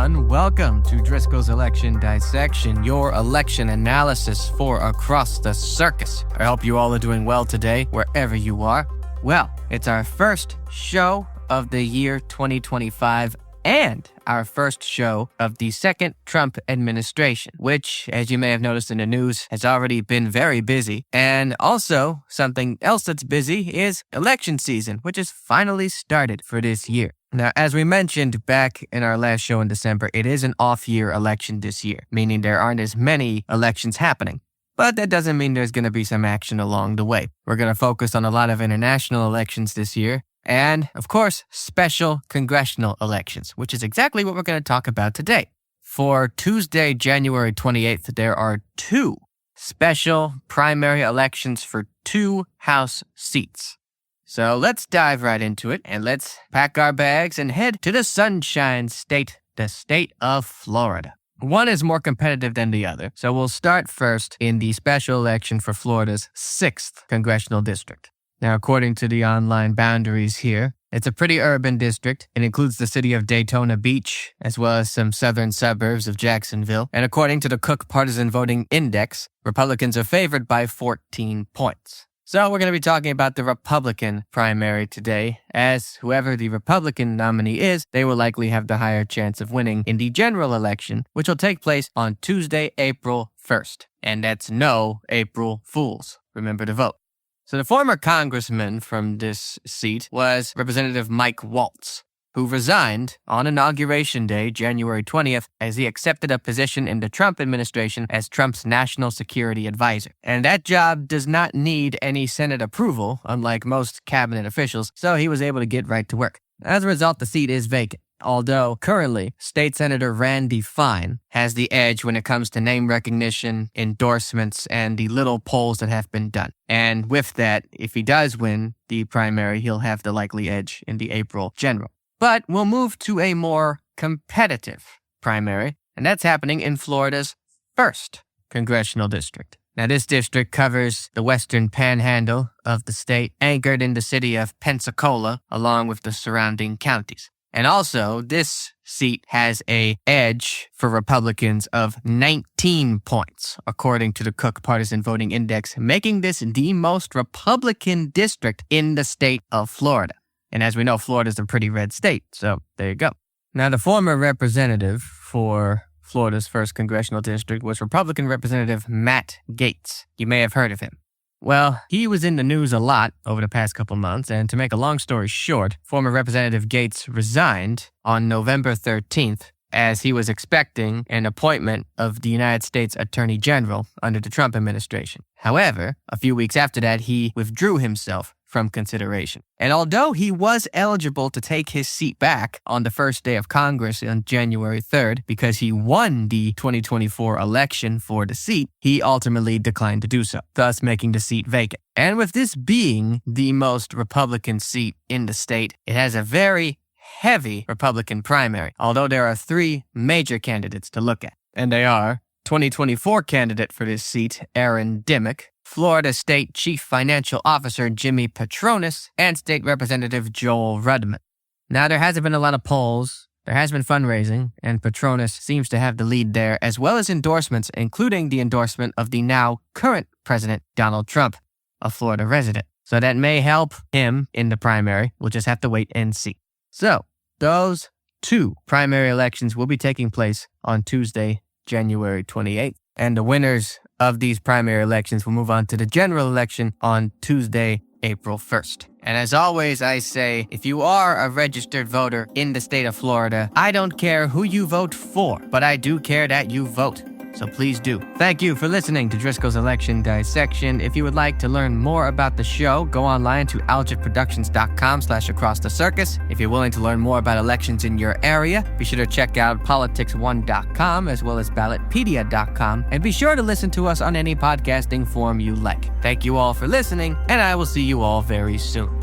everyone. Welcome to Driscoll's Election Dissection, your election analysis for Across the Circus. I hope you all are doing well today, wherever you are. Well, it's our first show of the year 2025 and our first show of the second Trump administration, which, as you may have noticed in the news, has already been very busy. And also, something else that's busy is election season, which has finally started for this year. Now, as we mentioned back in our last show in December, it is an off-year election this year, meaning there aren't as many elections happening. But that doesn't mean there's going to be some action along the way. We're going to focus on a lot of international elections this year, and, of course, special congressional elections, which is exactly what we're going to talk about today. For Tuesday, January 28th, there are two special primary elections for two House seats. So let's dive right into it, and let's pack our bags and head to the Sunshine State, the state of Florida. One is more competitive than the other, so we'll start first in the special election for Florida's 6th congressional district. Now, according to the online boundaries here, it's a pretty urban district. It includes the city of Daytona Beach, as well as some southern suburbs of Jacksonville. And according to the Cook Partisan Voting Index, Republicans are favored by 14 points. So we're going to be talking about the Republican primary today, as whoever the Republican nominee is, they will likely have the higher chance of winning in the general election, which will take place on Tuesday, April 1st. And that's no April Fools. Remember to vote. So the former congressman from this seat was Representative Mike Waltz, who resigned on Inauguration Day, January 20th, as he accepted a position in the Trump administration as Trump's national security advisor. And that job does not need any Senate approval, unlike most cabinet officials, so he was able to get right to work. As a result, the seat is vacant. Although, currently, State Senator Randy Fine has the edge when it comes to name recognition, endorsements, and the little polls that have been done. And with that, if he does win the primary, he'll have the likely edge in the April general. But we'll move to a more competitive primary, and that's happening in Florida's 1st congressional district. Now, this district covers the western panhandle of the state, anchored in the city of Pensacola, along with the surrounding counties. And also, this seat has an edge for Republicans of 19 points, according to the Cook Partisan Voting Index, making this the most Republican district in the state of Florida. And as we know, Florida is a pretty red state, so there you go. Now, the former representative for Florida's 1st congressional district was Republican Representative Matt Gaetz. You may have heard of him. Well, he was in the news a lot over the past couple months, and to make a long story short, former Representative Gaetz resigned on November 13th as he was expecting an appointment of the United States Attorney General under the Trump administration. However, a few weeks after that, he withdrew himself from consideration. And although he was eligible to take his seat back on the first day of Congress on January 3rd because he won the 2024 election for the seat, he ultimately declined to do so, thus making the seat vacant. And with this being the most Republican seat in the state, it has a very heavy Republican primary, although there are three major candidates to look at. And they are 2024 candidate for this seat, Aaron Dimmock, Florida State Chief Financial Officer Jimmy Patronis, and State Representative Joel Rudman. Now, there hasn't been a lot of polls, there has been fundraising, and Patronis seems to have the lead there, as well as endorsements, including the endorsement of the now current President Donald Trump, a Florida resident. So that may help him in the primary. We'll just have to wait and see. So, those two primary elections will be taking place on Tuesday, January 28th, and the winners of these primary elections will move on to the general election on Tuesday, April 1st. And as always, I say, if you are a registered voter in the state of Florida, I don't care who you vote for, but I do care that you vote. So please do. Thank you for listening to Driscoll's Election Dissection. If you would like to learn more about the show, go online to aljitproductions.com/acrossthecircus. If you're willing to learn more about elections in your area, be sure to check out politics1.com as well as ballotpedia.com. And be sure to listen to us on any podcasting form you like. Thank you all for listening, and I will see you all very soon.